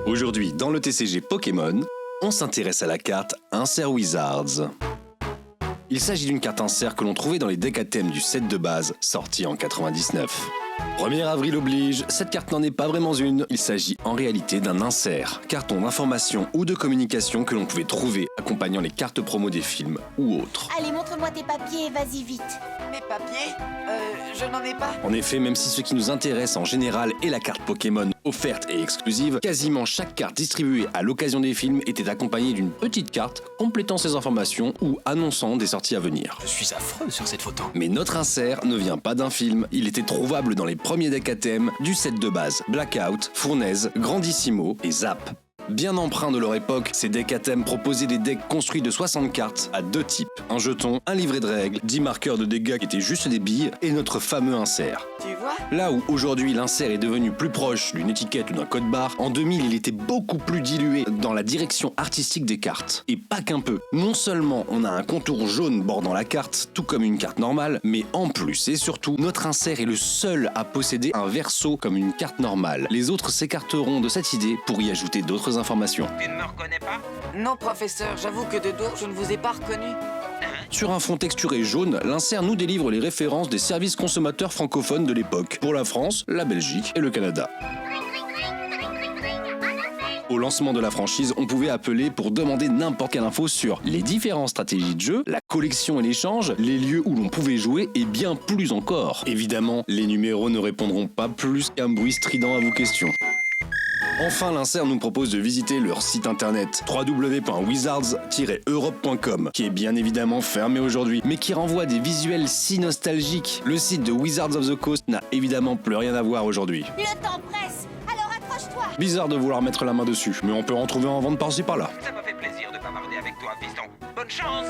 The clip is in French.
Aujourd'hui, dans le TCG Pokémon, on s'intéresse à la carte Insert Wizards. Il s'agit d'une carte insert que l'on trouvait dans les decks à thème du set de base, sorti en 99. 1er avril oblige, cette carte n'en est pas vraiment une, il s'agit en réalité d'un insert, carton d'information ou de communication que l'on pouvait trouver accompagnant les cartes promo des films ou autres. Allez, montre-moi tes papiers, vas-y vite. Mes papiers je n'en ai pas. En effet, même si ce qui nous intéresse en général est la carte Pokémon offerte et exclusive, quasiment chaque carte distribuée à l'occasion des films était accompagnée d'une petite carte complétant ces informations ou annonçant des sorties à venir. Je suis affreux sur cette photo. Mais notre insert ne vient pas d'un film, il était trouvable dans les premiers decks à thème du set de base Blackout, Fournaise, Grandissimo et Zap. Bien empreints de leur époque, ces decks à thème proposaient des decks construits de 60 cartes à deux types. Un jeton, un livret de règles, 10 marqueurs de dégâts qui étaient juste des billes et notre fameux insert. Tu vois? Là où aujourd'hui l'insert est devenu plus proche d'une étiquette ou d'un code barre, en 2000 il était beaucoup plus dilué dans la direction artistique des cartes. Et pas qu'un peu. Non seulement on a un contour jaune bordant la carte, tout comme une carte normale, mais en plus et surtout, notre insert est le seul à posséder un verso comme une carte normale. Les autres s'écarteront de cette idée pour y ajouter d'autres informations. Tu ne me reconnais pas? Non, professeur, j'avoue que de dos, je ne vous ai pas reconnu. Sur un fond texturé jaune, l'insert nous délivre les références des services consommateurs francophones de l'époque, pour la France, la Belgique et le Canada. Au lancement de la franchise, on pouvait appeler pour demander n'importe quelle info sur les différentes stratégies de jeu, la collection et l'échange, les lieux où l'on pouvait jouer et bien plus encore. Évidemment, les numéros ne répondront pas plus qu'un bruit strident à vos questions. Enfin, l'insert nous propose de visiter leur site internet www.wizards-europe.com, qui est bien évidemment fermé aujourd'hui, mais qui renvoie à des visuels si nostalgiques. Le site de Wizards of the Coast n'a évidemment plus rien à voir aujourd'hui. Le temps presse, alors accroche-toi. Bizarre de vouloir mettre la main dessus, mais on peut en trouver en vente par-ci par-là. Ça m'a fait plaisir de bavarder avec toi, fiston. Bonne chance!